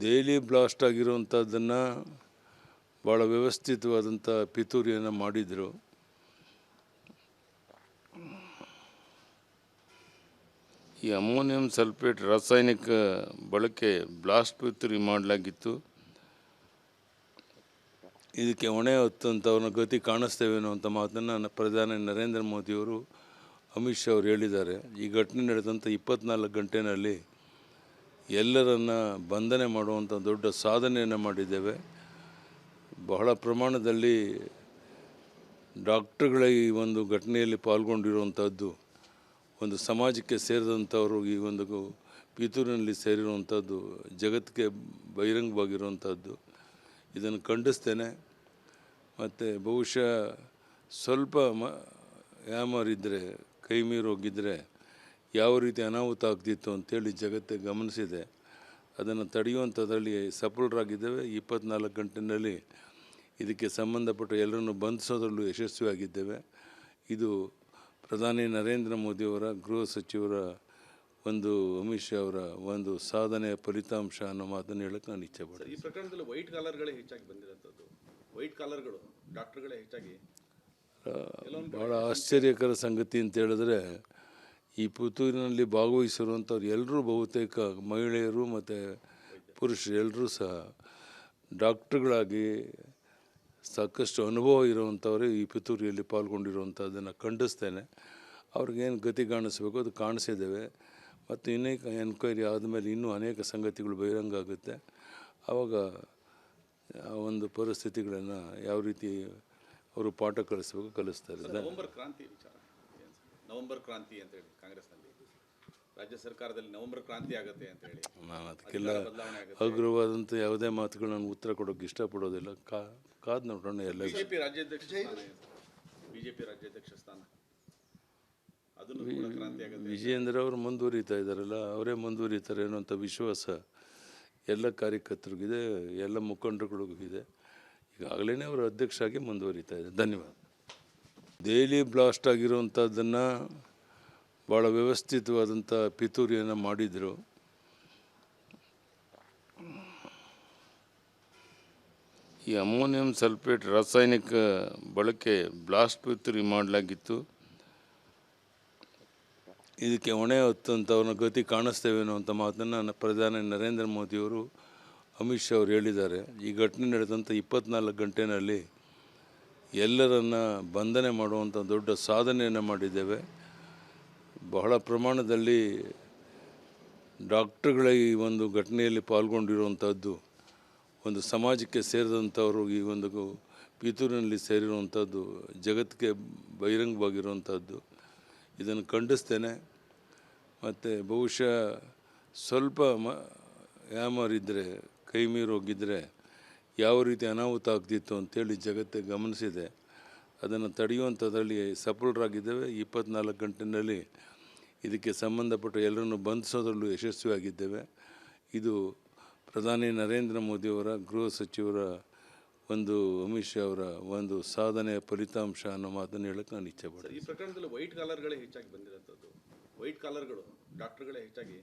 Delhi blast ಆಗಿರುವಂಥದ್ದನ್ನು ಭಾಳ ವ್ಯವಸ್ಥಿತವಾದಂಥ ಪಿತೂರಿಯನ್ನು ಮಾಡಿದರು. ಈ ಅಮೋನಿಯಂ ಸಲ್ಫೇಟ್ ರಾಸಾಯನಿಕ ಬಳಕೆ ಬ್ಲಾಸ್ಟ್ ಪಿತೂರಿ ಮಾಡಲಾಗಿತ್ತು. ಇದಕ್ಕೆ ಹೊಣೆ ಹೊತ್ತಂಥವ್ರನ್ನ ಗತಿ ಕಾಣಿಸ್ತೇವೇನೋ ಅಂತ ಮಾತನ್ನು ಪ್ರಧಾನಿ ನರೇಂದ್ರ ಮೋದಿಯವರು ಅಮಿತ್ ಶಾ ಅವರು ಹೇಳಿದ್ದಾರೆ. ಈ ಘಟನೆ ನಡೆದಂಥ 24 ಗಂಟೆಯಲ್ಲಿ ಎಲ್ಲರನ್ನ ಬಂಧನೆ ಮಾಡುವಂಥ ದೊಡ್ಡ ಸಾಧನೆಯನ್ನು ಮಾಡಿದ್ದೇವೆ. ಬಹಳ ಪ್ರಮಾಣದಲ್ಲಿ ಡಾಕ್ಟ್ರುಗಳ ಈ ಒಂದು ಘಟನೆಯಲ್ಲಿ ಪಾಲ್ಗೊಂಡಿರುವಂಥದ್ದು, ಒಂದು ಸಮಾಜಕ್ಕೆ ಸೇರಿದಂಥವರು ಈ ಒಂದು ಪಿತೂರಿನಲ್ಲಿ ಸೇರಿರುವಂಥದ್ದು ಜಗತ್ತಿಗೆ ಬಹಿರಂಗವಾಗಿರುವಂಥದ್ದು. ಇದನ್ನು ಖಂಡಿಸ್ತೇನೆ. ಮತ್ತು ಬಹುಶಃ ಸ್ವಲ್ಪ ಯಾಮಾರಿದ್ದರೆ, ಕೈ ಮೀರಿ ಹೋಗಿದ್ದರೆ ಯಾವ ರೀತಿ ಅನಾಹುತ ಆಗ್ತಿತ್ತು ಅಂತೇಳಿ ಜಗತ್ತೇ ಗಮನಿಸಿದೆ. ಅದನ್ನು ತಡೆಯುವಂಥದ್ರಲ್ಲಿ ಸಫಲರಾಗಿದ್ದೇವೆ. 24 ಗಂಟೆಯಲ್ಲಿ ಇದಕ್ಕೆ ಸಂಬಂಧಪಟ್ಟ ಎಲ್ಲರನ್ನು ಬಂಧಿಸೋದ್ರಲ್ಲೂ ಯಶಸ್ವಿಯಾಗಿದ್ದೇವೆ. ಇದು ಪ್ರಧಾನಿ ನರೇಂದ್ರ ಮೋದಿಯವರ, ಗೃಹ ಸಚಿವರ, ಒಂದು ಅಮಿತ್ ಶಾ ಅವರ ಒಂದು ಸಾಧನೆಯ ಫಲಿತಾಂಶ ಅನ್ನೋ ಮಾತನ್ನು ಹೇಳಕ್ಕೆ ನಾನು ಇಚ್ಛೆ ಪಡ್ತೀನಿ. ಈ ಪ್ರಕರಣದಲ್ಲಿ ವೈಟ್ ಕಾಲರ್ಗಳೇ ಹೆಚ್ಚಾಗಿ ಬಂದಿರೋಂಥದ್ದು, ವೈಟ್ ಕಾಲರ್ಗಳು ಡಾಕ್ಟರ್ಗಳೇ ಹೆಚ್ಚಾಗಿ. ಭಾಳ ಆಶ್ಚರ್ಯಕರ ಸಂಗತಿ ಅಂತ ಹೇಳಿದ್ರೆ, ಈ ಪುತ್ತೂರಿನಲ್ಲಿ ಭಾಗವಹಿಸಿರುವಂಥವ್ರು ಎಲ್ಲರೂ ಬಹುತೇಕ ಮಹಿಳೆಯರು ಮತ್ತು ಪುರುಷರು ಎಲ್ಲರೂ ಸಹ ಡಾಕ್ಟ್ರುಗಳಾಗಿ ಸಾಕಷ್ಟು ಅನುಭವ ಇರುವಂಥವರೇ ಈ ಪಿತೂರಿಯಲ್ಲಿ ಪಾಲ್ಗೊಂಡಿರುವಂಥದ್ದನ್ನು ಖಂಡಿಸ್ತೇನೆ. ಅವ್ರಿಗೇನು ಗತಿ ಕಾಣಿಸ್ಬೇಕು ಅದು ಕಾಣಿಸಿದ್ದೇವೆ. ಮತ್ತು ಅನೇಕ ಎನ್ಕ್ವೈರಿ ಆದಮೇಲೆ ಇನ್ನೂ ಅನೇಕ ಸಂಗತಿಗಳು ಬಹಿರಂಗ ಆಗುತ್ತೆ. ಆವಾಗ ಆ ಒಂದು ಪರಿಸ್ಥಿತಿಗಳನ್ನು ಯಾವ ರೀತಿ ಅವರು ಪಾಠ ಕಲಿಸ್ಬೇಕು ಕಲಿಸ್ತಾರೆ. ನವೆಂಬರ್ ಕ್ರಾಂತಿ ವಿಚಾರ, ನವೆಂಬರ್ ಕ್ರಾಂತಿ ಅಂತ ಹೇಳಿ ಕಾಂಗ್ರೆಸ್ನಲ್ಲಿ ರಾಜ್ಯ ಸರ್ಕಾರದಲ್ಲಿ ನವೆಂಬರ್ ಕ್ರಾಂತಿ ಆಗುತ್ತೆ ಅಂತ ಹೇಳಿ, ನಾನು ಅದಕ್ಕೆಲ್ಲ ಹಗುರವಾದಂಥ ಯಾವುದೇ ಮಾತುಗಳು ನಾನು ಉತ್ತರ ಕೊಡೋಕ್ಕೆ ಇಷ್ಟಪಡೋದಿಲ್ಲ. ಕಾದು ನೋಡೋಣ. ಎಲ್ಲ ಬಿಜೆಪಿ ರಾಜ್ಯಾಧ್ಯಕ್ಷ ಸ್ಥಾನ ಅದನ್ನು ಕೂಡ ಕ್ರಾಂತಿ ಆಗುತ್ತೆ. ವಿಜಯೇಂದ್ರ ಅವರು ಮುಂದುವರಿತಾ ಇದ್ದಾರಲ್ಲ, ಅವರೇ ಮುಂದುವರಿತಾರೆ ಅನ್ನೋಂಥ ವಿಶ್ವಾಸ ಎಲ್ಲ ಕಾರ್ಯಕರ್ತರಿಗಿದೆ, ಎಲ್ಲ ಮುಖಂಡರುಗಳಿಗಿದೆ. ಈಗಾಗಲೇ ಅವರು ಅಧ್ಯಕ್ಷ ಆಗಿ ಮುಂದುವರಿತಾ ಇದ್ದಾರೆ. ಧನ್ಯವಾದ. ದೆಹಲಿ ಬ್ಲಾಸ್ಟ್ ಆಗಿರುವಂಥದ್ದನ್ನು ಭಾಳ ವ್ಯವಸ್ಥಿತವಾದಂಥ ಪಿತೂರಿಯನ್ನು ಮಾಡಿದರು. ಈ ಅಮೋನಿಯಂ ಸಲ್ಫೇಟ್ ರಾಸಾಯನಿಕ ಬಳಕೆ ಬ್ಲಾಸ್ಟ್ ಪಿತೂರಿ ಮಾಡಲಾಗಿತ್ತು. ಇದಕ್ಕೆ ಹೊಣೆ ಹೊತ್ತಂಥವ್ರನ್ನ ಗತಿ ಕಾಣಿಸ್ತೇವೇನೋ ಅಂತ ಮಾತನ್ನು ಪ್ರಧಾನಿ ನರೇಂದ್ರ ಮೋದಿಯವರು ಅಮಿತ್ ಶಾ ಅವರು ಹೇಳಿದ್ದಾರೆ. ಈ ಘಟನೆ ನಡೆದಂಥ 24 ಗಂಟೆಯಲ್ಲಿ ಎಲ್ಲರನ್ನ ಬಂಧನೆ ಮಾಡುವಂಥ ದೊಡ್ಡ ಸಾಧನೆಯನ್ನು ಮಾಡಿದ್ದೇವೆ. ಬಹಳ ಪ್ರಮಾಣದಲ್ಲಿ ಡಾಕ್ಟ್ರುಗಳ ಈ ಒಂದು ಘಟನೆಯಲ್ಲಿ ಪಾಲ್ಗೊಂಡಿರುವಂಥದ್ದು, ಒಂದು ಸಮಾಜಕ್ಕೆ ಸೇರಿದಂಥವರು ಈ ಒಂದು ಪಿತೂರಿನಲ್ಲಿ ಸೇರಿರುವಂಥದ್ದು ಜಗತ್ತಿಗೆ ಬಹಿರಂಗವಾಗಿರುವಂಥದ್ದು. ಇದನ್ನು ಖಂಡಿಸ್ತೇನೆ. ಮತ್ತು ಬಹುಶಃ ಸ್ವಲ್ಪ ಯಾಮಾರಿದ್ದರೆ, ಕೈ ಮೀರಿ ಹೋಗಿದ್ದರೆ ಯಾವ ರೀತಿ ಅನಾಹುತ ಆಗ್ತಿತ್ತು ಅಂತೇಳಿ ಜಗತ್ತೇ ಗಮನಿಸಿದೆ. ಅದನ್ನು ತಡೆಯುವಂಥದ್ರಲ್ಲಿ ಸಫಲರಾಗಿದ್ದೇವೆ. 24 ಗಂಟೆಯಲ್ಲಿ ಇದಕ್ಕೆ ಸಂಬಂಧಪಟ್ಟ ಎಲ್ಲರನ್ನು ಬಂಧಿಸೋದ್ರಲ್ಲೂ ಯಶಸ್ವಿಯಾಗಿದ್ದೇವೆ. ಇದು ಪ್ರಧಾನಿ ನರೇಂದ್ರ ಮೋದಿಯವರ, ಗೃಹ ಸಚಿವರ, ಒಂದು ಅಮಿತ್ ಶಾ ಅವರ ಒಂದು ಸಾಧನೆಯ ಫಲಿತಾಂಶ ಅನ್ನೋ ಮಾತನ್ನು ಹೇಳಕ್ಕೆ ನಾನು ಇಚ್ಛೆ ಪಡ್ತೀನಿ. ಈ ಪ್ರಕರಣದಲ್ಲಿ ವೈಟ್ ಕಾಲರ್ಗಳೇ ಹೆಚ್ಚಾಗಿ ಬಂದಿರೋಂಥದ್ದು, ವೈಟ್ ಕಾಲರ್ಗಳು ಡಾಕ್ಟರ್ಗಳೇ ಹೆಚ್ಚಾಗಿ.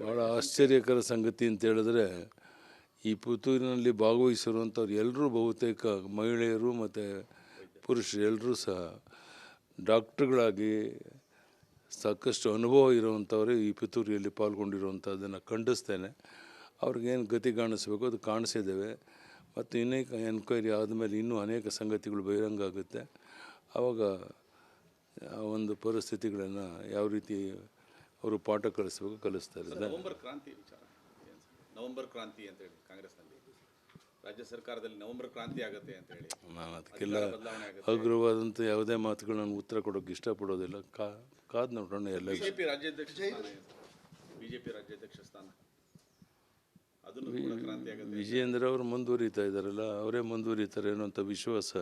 ಭಾಳ ಆಶ್ಚರ್ಯಕರ ಸಂಗತಿ ಅಂತ ಹೇಳಿದ್ರೆ, ಈ ಪುತ್ತೂರಿನಲ್ಲಿ ಭಾಗವಹಿಸಿರುವಂಥವ್ರು ಎಲ್ಲರೂ ಬಹುತೇಕ ಮಹಿಳೆಯರು ಮತ್ತು ಪುರುಷರು ಎಲ್ಲರೂ ಸಹ ಡಾಕ್ಟ್ರುಗಳಾಗಿ ಸಾಕಷ್ಟು ಅನುಭವ ಇರುವಂಥವರೇ ಈ ಪಿತೂರಿಯಲ್ಲಿ ಪಾಲ್ಗೊಂಡಿರುವಂಥದ್ದನ್ನು ಖಂಡಿಸ್ತೇನೆ. ಅವ್ರಿಗೇನು ಗತಿ ಕಾಣಿಸ್ಬೇಕು ಅದು ಕಾಣಿಸಿದ್ದೇವೆ. ಮತ್ತು ಅನೇಕ ಎನ್ಕ್ವೈರಿ ಆದಮೇಲೆ ಇನ್ನೂ ಅನೇಕ ಸಂಗತಿಗಳು ಬಹಿರಂಗ ಆಗುತ್ತೆ. ಆವಾಗ ಆ ಒಂದು ಪರಿಸ್ಥಿತಿಗಳನ್ನು ಯಾವ ರೀತಿ ಅವರು ಪಾಠ ಕಲಿಸ್ಬೇಕು ಕಲಿಸ್ತಾರೆ. ನವೆಂಬರ್ ಕ್ರಾಂತಿ ವಿಚಾರ, ನವೆಂಬರ್ ಕ್ರಾಂತಿ ಅಂತ ಹೇಳಿ ಕಾಂಗ್ರೆಸ್ನಲ್ಲಿ ರಾಜ್ಯ ಸರ್ಕಾರದಲ್ಲಿ ನವೆಂಬರ್ ಕ್ರಾಂತಿ ಆಗುತ್ತೆ ಅಂತ ಹೇಳಿ, ನಾನು ಅದಕ್ಕೆಲ್ಲ ಹಗುರವಾದಂಥ ಯಾವುದೇ ಮಾತುಗಳು ನಾನು ಉತ್ತರ ಕೊಡೋಕ್ಕೆ ಇಷ್ಟಪಡೋದಿಲ್ಲ. ಕಾದು ನೋಡೋಣ. ಎಲ್ಲ ಬಿಜೆಪಿ ರಾಜ್ಯಾಧ್ಯಕ್ಷ ಸ್ಥಾನ ಅದನ್ನು ಕೂಡ ಕ್ರಾಂತಿ ಆಗುತ್ತೆ. ವಿಜಯೇಂದ್ರ ಅವರು ಮುಂದುವರಿತಾ ಇದ್ದಾರಲ್ಲ, ಅವರೇ ಮುಂದುವರಿತಾರೆ ಅನ್ನೋಂಥ ವಿಶ್ವಾಸ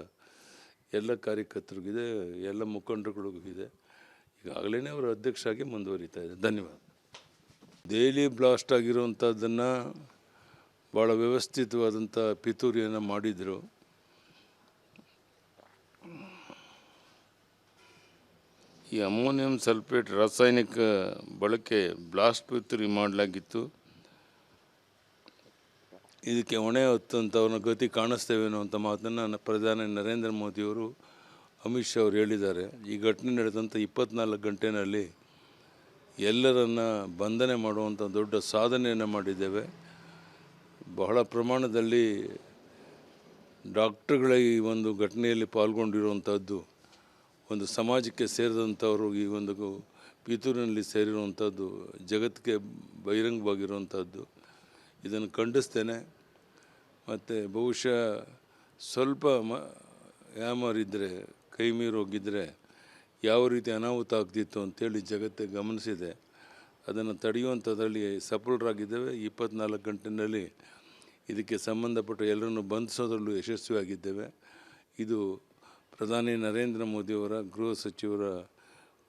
ಎಲ್ಲ ಕಾರ್ಯಕರ್ತರಿಗಿದೆ, ಎಲ್ಲ ಮುಖಂಡರುಗಳಿಗಿದೆ. ಈಗಾಗಲೇ ಅವರು ಅಧ್ಯಕ್ಷ ಆಗಿ ಮುಂದುವರಿತಾ ಇದ್ದಾರೆ. ಧನ್ಯವಾದ. ದೆಹಲಿ ಬ್ಲಾಸ್ಟ್ ಆಗಿರುವಂಥದ್ದನ್ನು ಭಾಳ ವ್ಯವಸ್ಥಿತವಾದಂಥ ಪಿತೂರಿಯನ್ನು ಮಾಡಿದರು. ಈ ಅಮೋನಿಯಂ ಸಲ್ಫೇಟ್ ರಾಸಾಯನಿಕ ಬಳಕೆ ಬ್ಲಾಸ್ಟ್ ಪಿತೂರಿ ಮಾಡಲಾಗಿತ್ತು. ಇದಕ್ಕೆ ಹೊಣೆ ಹೊತ್ತಂಥವ್ರನ್ನ ಗತಿ ಕಾಣಿಸ್ತೇವೇನೋ ಅಂತ ಮಾತನ್ನು ಪ್ರಧಾನಿ ನರೇಂದ್ರ ಮೋದಿಯವರು ಅಮಿತ್ ಶಾ ಅವರು ಹೇಳಿದ್ದಾರೆ. ಈ ಘಟನೆ ನಡೆದಂಥ 24 ಗಂಟೆಯಲ್ಲಿ ಎಲ್ಲರನ್ನ ಬಂಧನೆ ಮಾಡುವಂಥ ದೊಡ್ಡ ಸಾಧನೆಯನ್ನು ಮಾಡಿದ್ದೇವೆ. ಬಹಳ ಪ್ರಮಾಣದಲ್ಲಿ ಡಾಕ್ಟ್ರುಗಳ ಈ ಒಂದು ಘಟನೆಯಲ್ಲಿ ಪಾಲ್ಗೊಂಡಿರುವಂಥದ್ದು, ಒಂದು ಸಮಾಜಕ್ಕೆ ಸೇರಿದಂಥವರು ಈ ಒಂದು ಪಿತೂರಿನಲ್ಲಿ ಸೇರಿರುವಂಥದ್ದು ಜಗತ್ತಿಗೆ ಬಹಿರಂಗವಾಗಿರುವಂಥದ್ದು. ಇದನ್ನು ಖಂಡಿಸ್ತೇನೆ. ಮತ್ತು ಬಹುಶಃ ಸ್ವಲ್ಪ ಯಾಮಾರಿದ್ದರೆ, ಕೈ ಮೀರಿ ಹೋಗಿದ್ದರೆ ಯಾವ ರೀತಿ ಅನಾಹುತ ಆಗ್ತಿತ್ತು ಅಂತೇಳಿ ಜಗತ್ತೇ ಗಮನಿಸಿದೆ. ಅದನ್ನು ತಡೆಯುವಂಥದ್ರಲ್ಲಿ ಸಫಲರಾಗಿದ್ದೇವೆ. 24 ಗಂಟೆಯಲ್ಲಿ ಇದಕ್ಕೆ ಸಂಬಂಧಪಟ್ಟ ಎಲ್ಲರನ್ನು ಬಂಧಿಸೋದ್ರಲ್ಲೂ ಯಶಸ್ವಿಯಾಗಿದ್ದೇವೆ. ಇದು ಪ್ರಧಾನಿ ನರೇಂದ್ರ ಮೋದಿಯವರ, ಗೃಹ ಸಚಿವರ,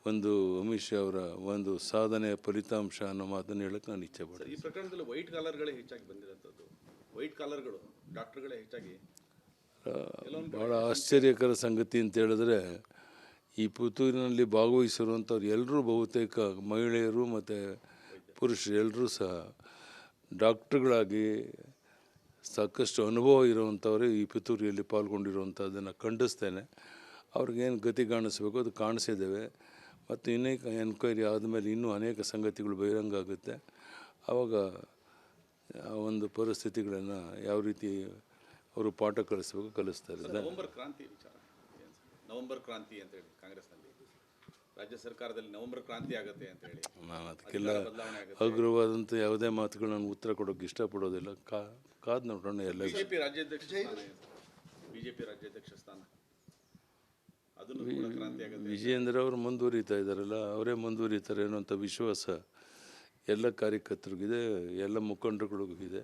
ಒಂದು ಅಮಿತ್ ಶಾ ಅವರ ಒಂದು ಸಾಧನೆಯ ಫಲಿತಾಂಶ ಅನ್ನೋ ಮಾತನ್ನು ಹೇಳಕ್ಕೆ ನಾನು ಇಚ್ಛೆ ಪಡ್ತೀನಿ. ಈ ಪ್ರಕರಣದಲ್ಲಿ ವೈಟ್ ಕಾಲರ್ಗಳೇ ಹೆಚ್ಚಾಗಿ ಬಂದಿರೋಂಥದ್ದು, ವೈಟ್ ಕಾಲರ್ಗಳು ಡಾಕ್ಟರ್ಗಳೇ ಹೆಚ್ಚಾಗಿ. ಭಾಳ ಆಶ್ಚರ್ಯಕರ ಸಂಗತಿ ಅಂತ ಹೇಳಿದ್ರೆ, ಈ ಪುತ್ತೂರಿನಲ್ಲಿ ಭಾಗವಹಿಸಿರುವಂಥವ್ರು ಎಲ್ಲರೂ ಬಹುತೇಕ ಮಹಿಳೆಯರು ಮತ್ತು ಪುರುಷರು ಎಲ್ಲರೂ ಸಹ ಡಾಕ್ಟ್ರುಗಳಾಗಿ ಸಾಕಷ್ಟು ಅನುಭವ ಇರುವಂಥವರೇ ಈ ಪಿತೂರಿಯಲ್ಲಿ ಪಾಲ್ಗೊಂಡಿರುವಂಥದ್ದನ್ನು ಖಂಡಿಸ್ತೇನೆ. ಅವ್ರಿಗೇನು ಗತಿ ಕಾಣಿಸ್ಬೇಕು ಅದು ಕಾಣಿಸಿದ್ದೇವೆ. ಮತ್ತು ಇನ್ನೇಕ ಎನ್ಕ್ವೈರಿ ಆದಮೇಲೆ ಇನ್ನೂ ಅನೇಕ ಸಂಗತಿಗಳು ಬಹಿರಂಗ ಆಗುತ್ತೆ. ಆವಾಗ ಆ ಒಂದು ಪರಿಸ್ಥಿತಿಗಳನ್ನು ಯಾವ ರೀತಿ ಅವರು ಪಾಠ ಕಲಿಸ್ಬೇಕು ಕಲಿಸ್ತಾರೆ. ನವೆಂಬರ್ ಕ್ರಾಂತಿ ವಿಚಾರ, ನವೆಂಬರ್ ಕ್ರಾಂತಿ ಅಂತ ಹೇಳಿ ಕಾಂಗ್ರೆಸ್ನಲ್ಲಿ ರಾಜ್ಯ ಸರ್ಕಾರದಲ್ಲಿ ನವೆಂಬರ್ ಕ್ರಾಂತಿ ಆಗುತ್ತೆ ಅಂತ ಹೇಳಿ, ನಾನು ಅದಕ್ಕೆಲ್ಲ ಹಗುರವಾದಂಥ ಯಾವುದೇ ಮಾತುಗಳು ನಾನು ಉತ್ತರ ಕೊಡೋಕ್ಕೆ ಇಷ್ಟಪಡೋದಿಲ್ಲ. ಕಾದು ನೋಡೋಣ. ಎಲ್ಲ ಬಿಜೆಪಿ ರಾಜ್ಯಾಧ್ಯಕ್ಷ ಸ್ಥಾನ ಅದನ್ನು ಕೂಡ ಕ್ರಾಂತಿ ಆಗುತ್ತೆ. ವಿಜಯೇಂದ್ರ ಅವರು ಮುಂದುವರಿತಾ ಇದ್ದಾರಲ್ಲ, ಅವರೇ ಮುಂದುವರಿತಾರೆ ಅನ್ನೋಂಥ ವಿಶ್ವಾಸ ಎಲ್ಲ ಕಾರ್ಯಕರ್ತರಿಗಿದೆ, ಎಲ್ಲ ಮುಖಂಡರುಗಳಿಗೂ ಇದೆ.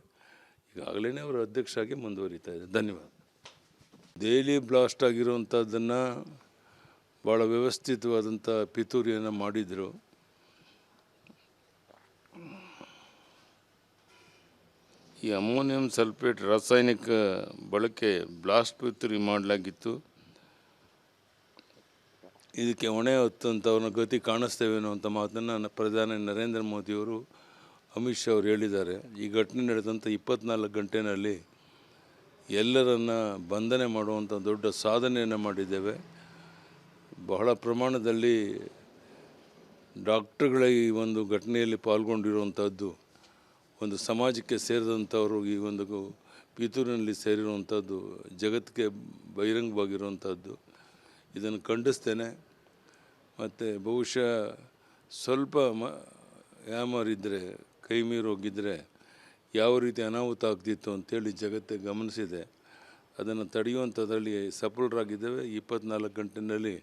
ಈಗಾಗಲೇ ಅವರು ಅಧ್ಯಕ್ಷರಾಗಿ ಮುಂದುವರಿತಾ ಇದ್ದಾರೆ. ಧನ್ಯವಾದ. ದೆಹಲಿ ಬ್ಲಾಸ್ಟ್ ಆಗಿರುವಂಥದ್ದನ್ನು ಭಾಳ ವ್ಯವಸ್ಥಿತವಾದಂಥ ಪಿತೂರಿಯನ್ನು ಮಾಡಿದರು. ಈ ಅಮೋನಿಯಂ ಸಲ್ಫೇಟ್ ರಾಸಾಯನಿಕ ಬಳಕೆ ಬ್ಲಾಸ್ಟ್ ಪಿತೂರಿ ಮಾಡಲಾಗಿತ್ತು. ಇದಕ್ಕೆ ಹೊಣೆ ಹೊತ್ತಂಥವ್ರನ್ನ ಗತಿ ಕಾಣಿಸ್ತೇವೇನೋ ಅಂತ ಮಾತನ್ನು ಪ್ರಧಾನಿ ನರೇಂದ್ರ ಮೋದಿಯವರು ಅಮಿತ್ ಶಾ ಅವರು ಹೇಳಿದ್ದಾರೆ. ಈ ಘಟನೆ ನಡೆದಂಥ 24 ಗಂಟೆಯಲ್ಲಿ ಎಲ್ಲರನ್ನ ಬಂಧನೆ ಮಾಡುವಂಥ ದೊಡ್ಡ ಸಾಧನೆಯನ್ನು ಮಾಡಿದ್ದೇವೆ. ಬಹಳ ಪ್ರಮಾಣದಲ್ಲಿ ಡಾಕ್ಟ್ರುಗಳ ಈ ಒಂದು ಘಟನೆಯಲ್ಲಿ ಪಾಲ್ಗೊಂಡಿರುವಂಥದ್ದು, ಒಂದು ಸಮಾಜಕ್ಕೆ ಸೇರಿದಂಥವರು ಈ ಒಂದು ಪಿತೂರಿನಲ್ಲಿ ಸೇರಿರುವಂಥದ್ದು ಜಗತ್ತಿಗೆ ಬಹಿರಂಗವಾಗಿರುವಂಥದ್ದು. ಇದನ್ನು ಖಂಡಿಸ್ತೇನೆ. ಮತ್ತು ಬಹುಶಃ ಸ್ವಲ್ಪ ಯಾಮಾರಿದ್ದರೆ, ಕೈ ಮೀರಿ ಹೋಗಿದ್ದರೆ ಯಾವ ರೀತಿ ಅನಾಹುತ ಆಗ್ತಿತ್ತು ಅಂತೇಳಿ ಜಗತ್ತೇ ಗಮನಿಸಿದೆ. ಅದನ್ನು ತಡೆಯುವಂಥದ್ರಲ್ಲಿ ಸಫಲರಾಗಿದ್ದೇವೆ. 24 ಗಂಟೆಯಲ್ಲಿ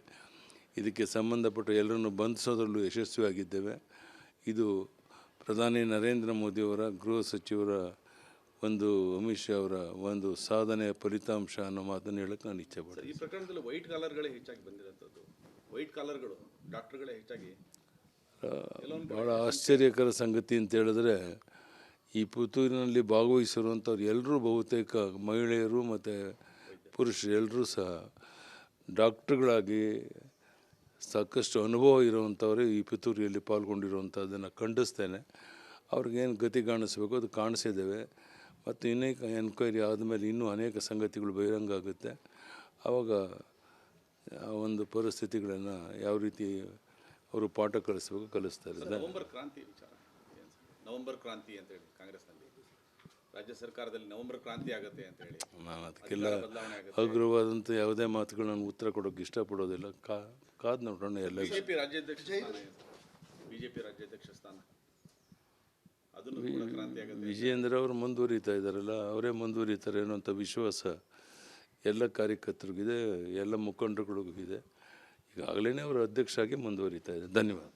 ಇದಕ್ಕೆ ಸಂಬಂಧಪಟ್ಟ ಎಲ್ಲರನ್ನು ಬಂಧಿಸೋದ್ರಲ್ಲೂ ಯಶಸ್ವಿಯಾಗಿದ್ದೇವೆ. ಇದು ಪ್ರಧಾನಿ ನರೇಂದ್ರ ಮೋದಿಯವರ, ಗೃಹ ಸಚಿವರ, ಒಂದು ಅಮಿತ್ ಶಾ ಅವರ ಒಂದು ಸಾಧನೆಯ ಫಲಿತಾಂಶ ಅನ್ನೋ ಮಾತನ್ನು ಹೇಳಕ್ಕೆ ನಾನು ಇಚ್ಛೆ ಪಡ್ತೀನಿ. ಈ ಪ್ರಕರಣದಲ್ಲಿ ವೈಟ್ ಕಾಲರ್ಗಳೇ ಹೆಚ್ಚಾಗಿ ಬಂದಿರೋಂಥದ್ದು, ವೈಟ್ ಕಾಲರ್ಗಳು ಡಾಕ್ಟರ್ಗಳೇ ಹೆಚ್ಚಾಗಿ. ಭಾಳ ಆಶ್ಚರ್ಯಕರ ಸಂಗತಿ ಅಂತ ಹೇಳಿದ್ರೆ, ಈ ಪುತ್ತೂರಿನಲ್ಲಿ ಭಾಗವಹಿಸಿರುವಂಥವ್ರು ಎಲ್ಲರೂ ಬಹುತೇಕ ಮಹಿಳೆಯರು ಮತ್ತು ಪುರುಷರು ಎಲ್ಲರೂ ಸಹ ಡಾಕ್ಟ್ರುಗಳಾಗಿ ಸಾಕಷ್ಟು ಅನುಭವ ಇರುವಂಥವರೇ ಈ ಪಿತೂರಿಯಲ್ಲಿ ಪಾಲ್ಗೊಂಡಿರುವಂಥದ್ದನ್ನು ಖಂಡಿಸ್ತೇನೆ. ಅವ್ರಿಗೇನು ಗತಿ ಕಾಣಿಸ್ಬೇಕು ಅದು ಕಾಣಿಸಿದ್ದೇವೆ. ಮತ್ತು ಇನ್ನೇಕ ಎನ್ಕ್ವೈರಿ ಆದಮೇಲೆ ಇನ್ನೂ ಅನೇಕ ಸಂಗತಿಗಳು ಬಹಿರಂಗ ಆಗುತ್ತೆ. ಆವಾಗ ಆ ಒಂದು ಪರಿಸ್ಥಿತಿಗಳನ್ನು ಯಾವ ರೀತಿ ಅವರು ಪಾಠ ಕಲಿಸ್ಬೇಕು ಕಲಿಸ್ತಾರೆ. ನವೆಂಬರ್ ಕ್ರಾಂತಿ ವಿಚಾರ, ನವೆಂಬರ್ ಕ್ರಾಂತಿ ಅಂತ ಹೇಳಿ ಕಾಂಗ್ರೆಸ್ನಲ್ಲಿ ರಾಜ್ಯ ಸರ್ಕಾರದಲ್ಲಿ ನವೆಂಬರ್ ಕ್ರಾಂತಿ ಆಗುತ್ತೆ ಅಂತ ಹೇಳಿ, ನಾನು ಅದಕ್ಕೆಲ್ಲ ಹಗುರವಾದಂಥ ಯಾವುದೇ ಮಾತುಗಳು ನಾನು ಉತ್ತರ ಕೊಡೋಕ್ಕೆ ಇಷ್ಟಪಡೋದಿಲ್ಲ. ಕಾದು ನೋಡೋಣ. ಎಲ್ಲ ಬಿಜೆಪಿ ರಾಜ್ಯಾಧ್ಯಕ್ಷ ಸ್ಥಾನ ಅದನ್ನು ಕೂಡ ಕ್ರಾಂತಿ ಆಗುತ್ತೆ. ವಿಜಯೇಂದ್ರ ಅವರು ಮುಂದುವರಿತಾ ಇದ್ದಾರಲ್ಲ, ಅವರೇ ಮುಂದುವರಿತಾರೆ ಅನ್ನೋಂಥ ವಿಶ್ವಾಸ ಎಲ್ಲ ಕಾರ್ಯಕರ್ತರಿಗಿದೆ, ಎಲ್ಲ ಮುಖಂಡರುಗಳಿಗೂ ಇದೆ. ಈಗಾಗಲೇ ಅವರು ಅಧ್ಯಕ್ಷರಾಗಿ ಮುಂದುವರಿತಾ ಇದ್ದಾರೆ. ಧನ್ಯವಾದ.